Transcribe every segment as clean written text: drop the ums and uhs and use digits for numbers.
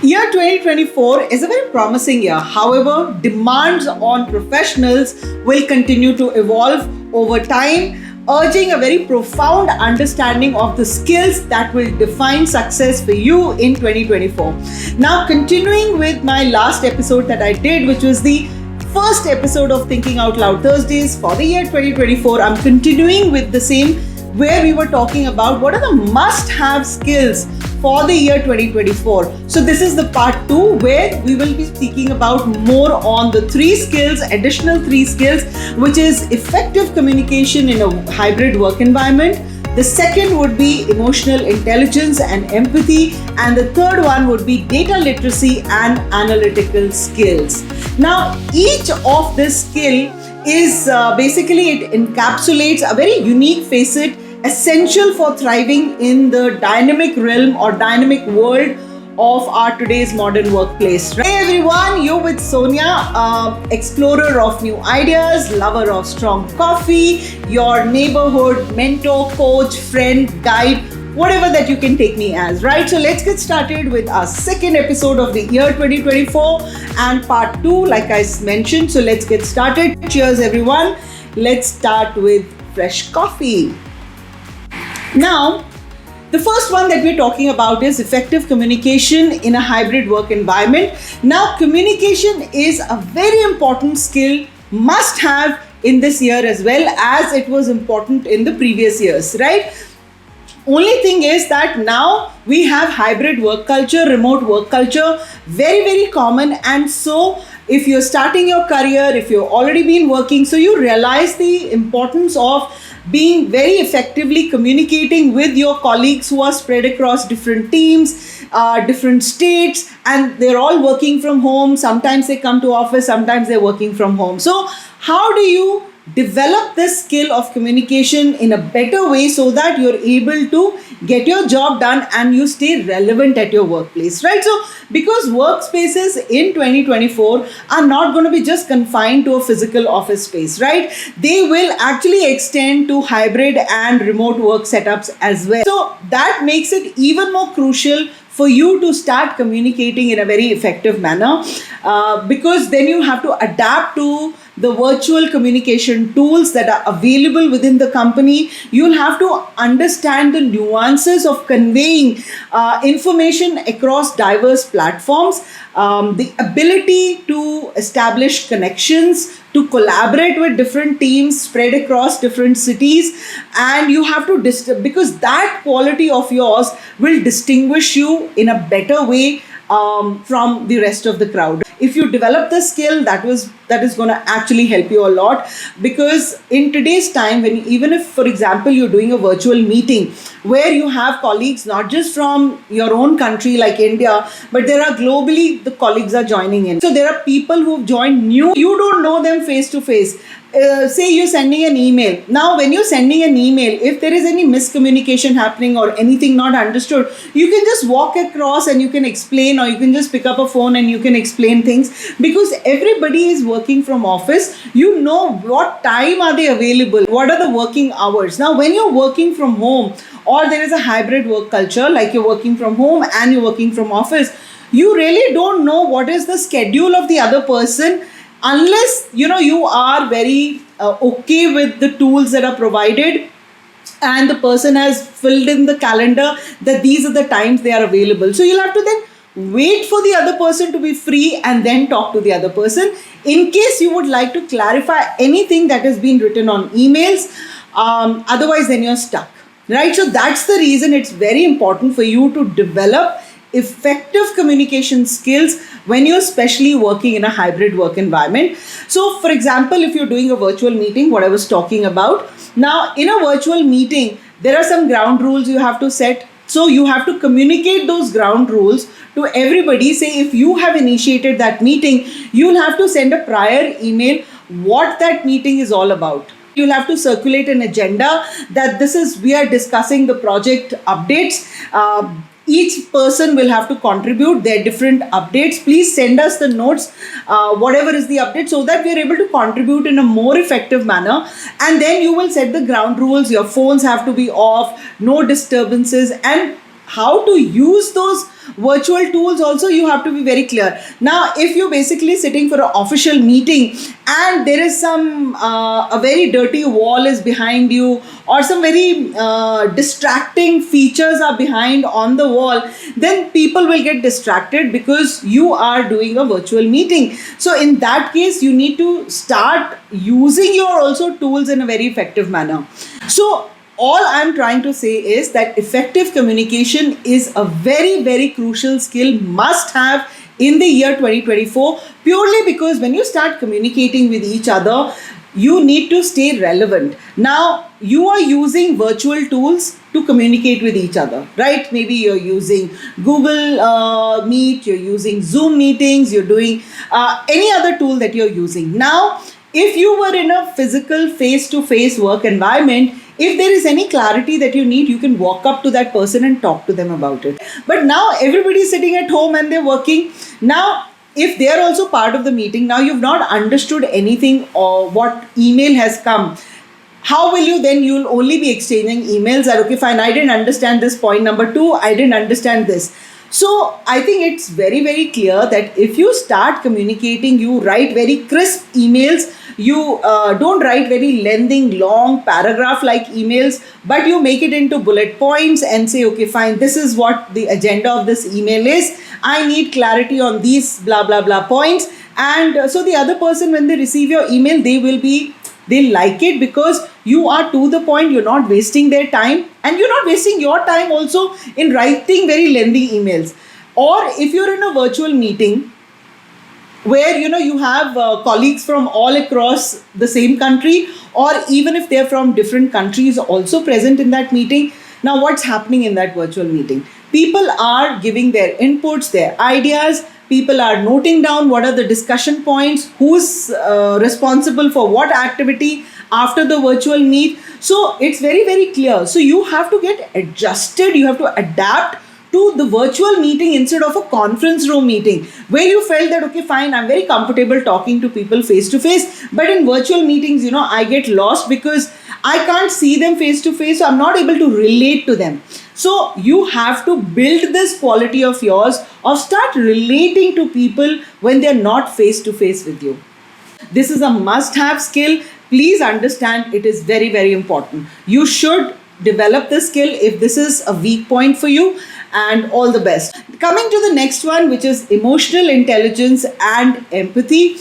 Year 2024 is a very promising year. However, demands on professionals will continue to evolve over time, urging a very profound understanding of the skills that will define success for you in 2024. Now, continuing with my last episode that I did, which was the first episode of Thinking Out Loud Thursdays for the year 2024, I'm continuing with the same, where we were talking about what are the must-have skills for the year 2024. So this is the part 2, where we will be speaking about more on the additional three skills, which is effective communication in a hybrid work environment. The second would be emotional intelligence and empathy, and the third one would be data literacy and analytical skills. Now, each of this skill is basically, it encapsulates a very unique facet essential for thriving in the dynamic realm or dynamic world of our today's modern workplace. Hey everyone, you're with Sonia, explorer of new ideas, lover of strong coffee, your neighborhood mentor, coach, friend, guide, whatever that you can take me as, right? So let's get started with our second episode of the year 2024 and part 2, like I mentioned. So let's get started. Cheers everyone. Let's start with fresh coffee. Now, the first one that we're talking about is effective communication in a hybrid work environment. Now, communication is a very important skill, must have in this year as well as it was important in the previous years, right? Only thing is that now we have hybrid work culture, remote work culture, very, very common. And so if you're starting your career, if you've already been working, so you realize the importance of being very effectively communicating with your colleagues who are spread across different teams, different states, and they're all working from home. Sometimes they come to office, sometimes they're working from home. So how do you develop this skill of communication in a better way so that you're able to get your job done and you stay relevant at your workplace, right? So because workspaces in 2024 are not going to be just confined to a physical office space, right? They will actually extend to hybrid and remote work setups as well. So that makes it even more crucial for you to start communicating in a very effective manner, because then you have to adapt to the virtual communication tools that are available within the company. You'll have to understand the nuances of conveying information across diverse platforms, the ability to establish connections, to collaborate with different teams spread across different cities, and you have to because that quality of yours will distinguish you in a better way from the rest of the crowd. If you develop the skill, that is going to actually help you a lot, because in today's time, even if, for example, you're doing a virtual meeting where you have colleagues not just from your own country like India, but there are globally the colleagues are joining in. So there are people who've joined new, you don't know them face to face. Say you're sending an email. Now, when you're sending an email, if there is any miscommunication happening or anything not understood, you can just walk across and you can explain, or you can just pick up a phone and you can explain things, because everybody is working from office. You know what time are they available, what are the working hours. Now, when you're working from home, or there is a hybrid work culture, like you're working from home and you're working from office, you really don't know what is the schedule of the other person, unless you are very okay with the tools that are provided and the person has filled in the calendar that these are the times they are available. So you'll have to then wait for the other person to be free and then talk to the other person in case you would like to clarify anything that has been written on emails. Otherwise then you're stuck, right? So that's the reason it's very important for you to develop effective communication skills when you're especially working in a hybrid work environment. So for example, if you're doing a virtual meeting, what I was talking about, now in a virtual meeting, there are some ground rules you have to set. So you have to communicate those ground rules to everybody. Say if you have initiated that meeting, you'll have to send a prior email what that meeting is all about. You'll have to circulate an agenda that we are discussing the project updates. Each person will have to contribute their different updates. Please send us the notes, whatever is the update, so that we are able to contribute in a more effective manner. And then you will set the ground rules. Your phones have to be off, no disturbances, and how to use those virtual tools also, you have to be very clear. Now, if you're basically sitting for an official meeting and there is some a very dirty wall is behind you, or some very distracting features are behind on the wall, then people will get distracted because you are doing a virtual meeting. So in that case, you need to start using your also tools in a very effective manner. So all I'm trying to say is that effective communication is a very, very crucial skill, must have in the year 2024, purely because when you start communicating with each other, you need to stay relevant. Now, you are using virtual tools to communicate with each other, right? Maybe you're using Google Meet, you're using Zoom meetings, you're doing any other tool that you're using. Now, if you were in a physical face-to-face work environment, if there is any clarity that you need, you can walk up to that person and talk to them about it. But now everybody's sitting at home and they're working. Now, if they're also part of the meeting, now you've not understood anything or what email has come. How will you then? You'll only be exchanging emails that, okay, fine, I didn't understand this point number 2, I didn't understand this. So I think it's very, very clear that if you start communicating, you write very crisp emails. You don't write very lengthy, long paragraph-like emails, but you make it into bullet points and say, okay, fine, this is what the agenda of this email is. I need clarity on these blah, blah, blah points. And so the other person, when they receive your email, they'll like it because you are to the point, you're not wasting their time, and you're not wasting your time also in writing very lengthy emails. Or if you're in a virtual meeting where you have colleagues from all across the same country, or even if they're from different countries also present in that meeting, now what's happening in that virtual meeting? People are giving their inputs, their ideas. People are noting down what are the discussion points, who's responsible for what activity after the virtual meet. So it's very, very clear. So you have to get adjusted, you have to adapt to the virtual meeting instead of a conference room meeting where you felt that, okay, fine, I'm very comfortable talking to people face to face, but in virtual meetings, I get lost because I can't see them face to face, so I'm not able to relate to them. So you have to build this quality of yours of start relating to people when they're not face to face with you. This is a must-have skill. Please understand, it is very, very important. You should develop this skill if this is a weak point for you, and all the best. Coming to the next one, which is emotional intelligence and empathy.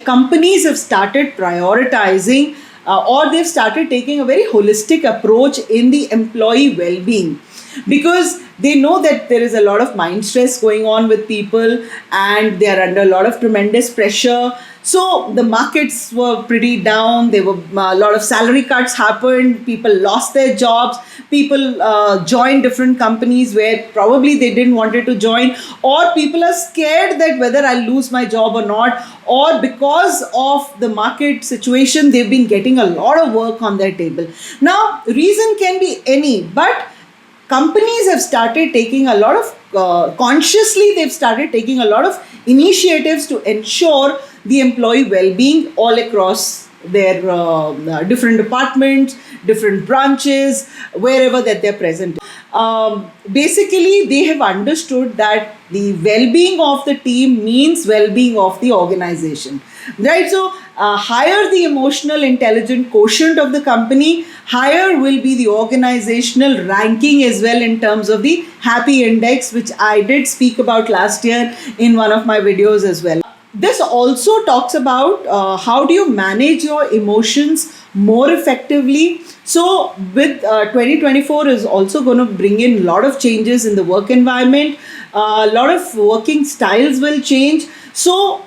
Companies have started prioritizing or they've started taking a very holistic approach in the employee well-being, because they know that there is a lot of mind stress going on with people and they are under a lot of tremendous pressure. So the markets were pretty down. There were a lot of salary cuts happened. People lost their jobs. People joined different companies where probably they didn't wanted to join, or people are scared that whether I'll lose my job or not, or because of the market situation, they've been getting a lot of work on their table. Now, reason can be any, but companies have started taking a lot of, consciously they've started taking a lot of initiatives to ensure the employee well-being all across their different departments, different branches, wherever that they're present. Basically, they have understood that the well-being of the team means well-being of the organization, right? So higher the emotional intelligent quotient of the company, higher will be the organizational ranking as well in terms of the happy index, which I did speak about last year in one of my videos as well. This also talks about how do you manage your emotions more effectively. So with 2024 is also going to bring in a lot of changes in the work environment. A lot of working styles will change. So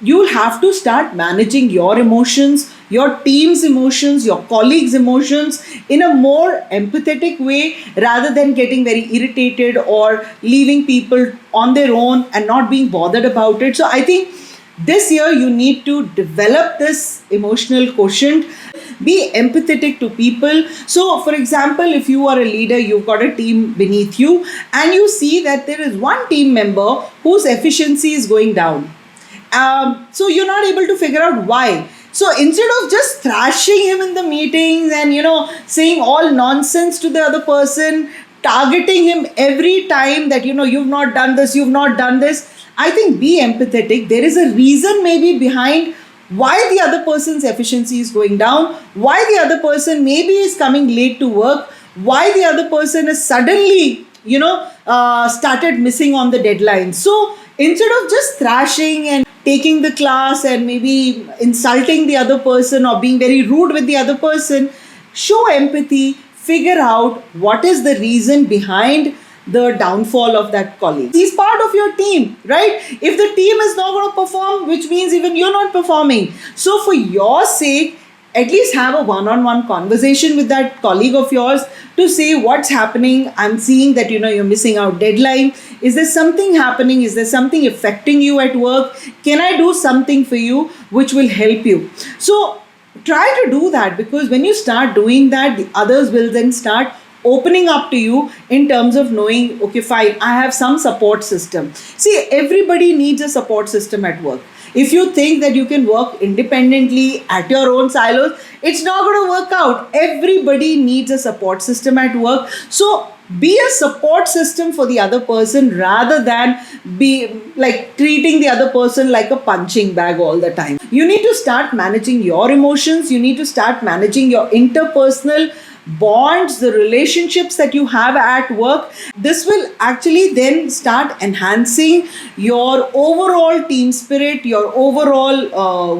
you'll have to start managing your emotions, your team's emotions, your colleagues' emotions in a more empathetic way, rather than getting very irritated or leaving people on their own and not being bothered about it. So I think this year you need to develop this emotional quotient, be empathetic to people. So for example, if you are a leader, you've got a team beneath you and you see that there is one team member whose efficiency is going down. So you're not able to figure out why. So instead of just thrashing him in the meetings and saying all nonsense to the other person, targeting him every time that, you've not done this, you've not done this. I think be empathetic. There is a reason maybe behind why the other person's efficiency is going down, why the other person maybe is coming late to work, why the other person is suddenly, started missing on the deadline. So instead of just thrashing and taking the class and maybe insulting the other person or being very rude with the other person, show empathy, figure out what is the reason behind the downfall of that colleague. He's part of your team, right? If the team is not going to perform, which means even you're not performing. So for your sake, at least have a one-on-one conversation with that colleague of yours to say what's happening. I'm seeing that, you're missing out deadline. Is there something happening? Is there something affecting you at work? Can I do something for you which will help you? So try to do that, because when you start doing that, the others will then start opening up to you in terms of knowing, okay, fine, I have some support system. See, everybody needs a support system at work. If you think that you can work independently at your own silos, it's not going to work out. Everybody needs a support system at work. So be a support system for the other person rather than be like treating the other person like a punching bag all the time. You need to start managing your emotions. You need to start managing your interpersonal bonds, the relationships that you have at work. This will actually then start enhancing your overall team spirit, your overall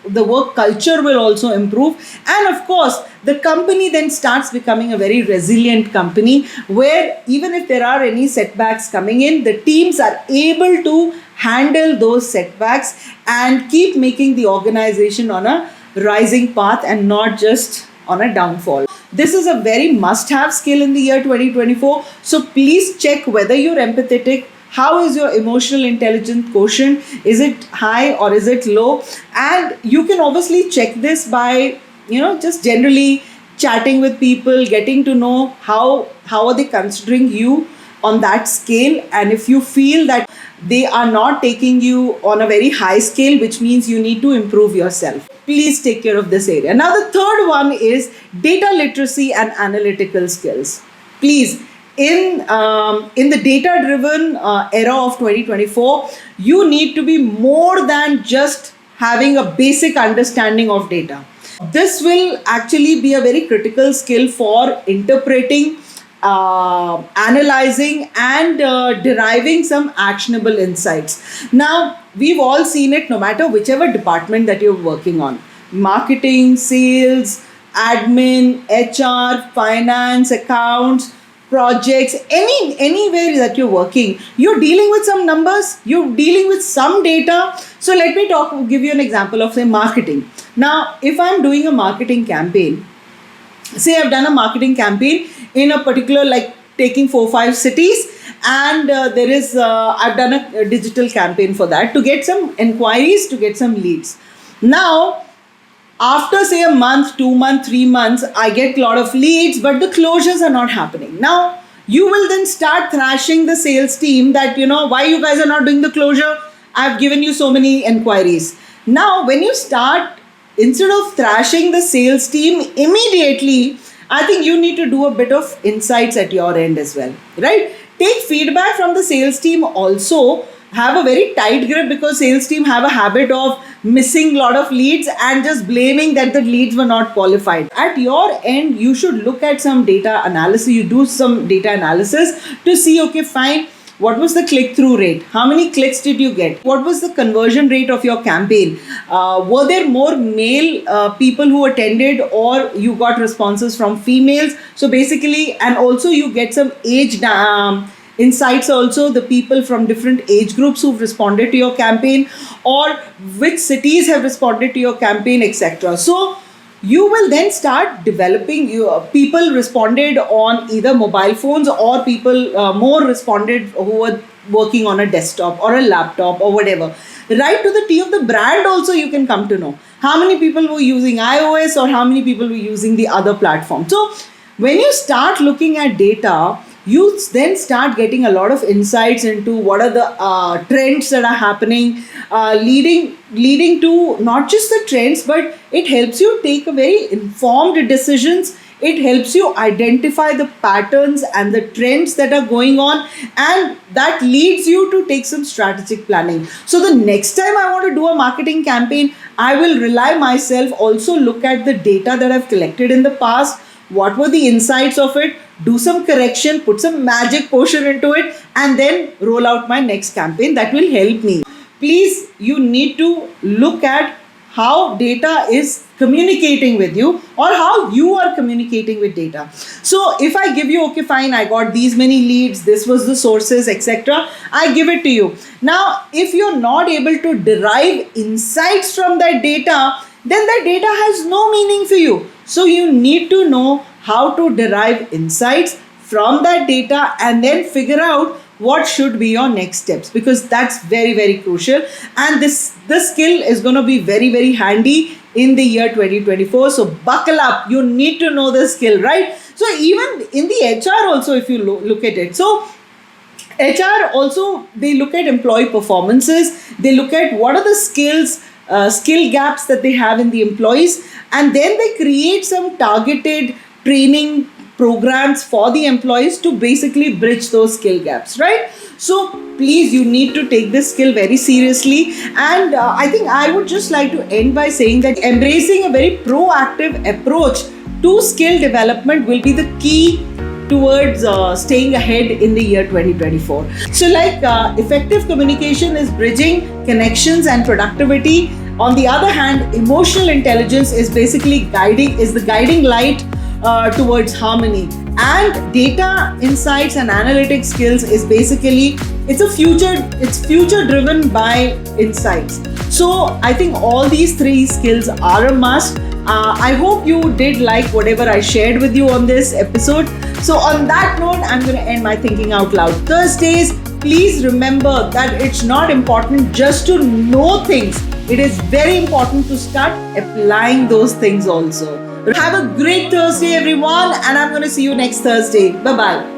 the work culture will also improve. And of course, the company then starts becoming a very resilient company, where even if there are any setbacks coming in, the teams are able to handle those setbacks and keep making the organization on a rising path and not just on a downfall. This is a very must-have skill in the year 2024. So please check whether you're empathetic. How is your emotional intelligence quotient? Is it high or is it low? And you can obviously check this by, just generally chatting with people, getting to know how are they considering you on that scale. And if you feel that they are not taking you on a very high scale, which means you need to improve yourself. Please take care of this area. Now, the third one is data literacy and analytical skills. Please, in the data-driven era of 2024, you need to be more than just having a basic understanding of data. This will actually be a very critical skill for interpreting, analyzing and deriving some actionable insights. Now, we've all seen it, no matter whichever department that you're working on: marketing, sales, admin, HR, finance, accounts, projects, anywhere that you're working, you're dealing with some numbers, you're dealing with some data. So let me give you an example of, say, marketing. Now, if I'm doing a marketing campaign, say I've done a marketing campaign in a particular, like taking 4-5 cities, and I've done a digital campaign for that to get some inquiries, to get some leads. Now, after say a month, 2 months, 3 months, I get a lot of leads, but the closures are not happening. Now, you will then start thrashing the sales team that, why you guys are not doing the closure? I've given you so many inquiries. Now, when you start, instead of thrashing the sales team immediately, I think you need to do a bit of insights at your end as well, right? Take feedback from the sales team also. Have a very tight grip, because sales team have a habit of missing a lot of leads and just blaming that the leads were not qualified. At your end, you should look at some data analysis. You do some data analysis to see, okay, fine, what was the click-through rate? How many clicks did you get? What was the conversion rate of your campaign? Were there more male people who attended, or you got responses from females? So basically, and also you get some age insights also, the people from different age groups who've responded to your campaign, or which cities have responded to your campaign, etc. So you will then start developing, people responded on either mobile phones, or people more responded who were working on a desktop or a laptop or whatever. Right to the T of the brand also, you can come to know how many people were using iOS or how many people were using the other platform. So when you start looking at data, you then start getting a lot of insights into what are the trends that are happening, leading to not just the trends, but it helps you take a very informed decisions It helps you identify the patterns and the trends that are going on, and that leads you to take some strategic planning. So the next time I want to do a marketing campaign, I will rely myself, also look at the data that I've collected in the past. What were the insights of it? Do some correction, put some magic potion into it, and then roll out my next campaign. That will help me. Please, you need to look at how data is communicating with you, or how you are communicating with data. So if I give you, okay, fine, I got these many leads, this was the sources, etc., I give it to you. Now, if you're not able to derive insights from that data, then that data has no meaning for you. So you need to know how to derive insights from that data and then figure out what should be your next steps, because that's very, very crucial. And this skill is going to be very, very handy in the year 2024. So buckle up. You need to know the skill, right? So even in the HR also, if you look at it, so HR also, they look at employee performances. They look at what are the skill gaps that they have in the employees, and then they create some targeted training programs for the employees to basically bridge those skill gaps, right? So please, you need to take this skill very seriously. And I think I would just like to end by saying that embracing a very proactive approach to skill development will be the key towards staying ahead in the year 2024. So effective communication is bridging connections and productivity. On the other hand, emotional intelligence is basically the guiding light towards harmony. And data insights and analytic skills is basically, it's future driven by insights. So I think all these three skills are a must. I hope you did like whatever I shared with you on this episode. So on that note, I'm going to end my Thinking Out Loud Thursdays. Please remember that it's not important just to know things. It is very important to start applying those things also. Have a great Thursday, everyone, and I'm going to see you next Thursday. Bye-bye.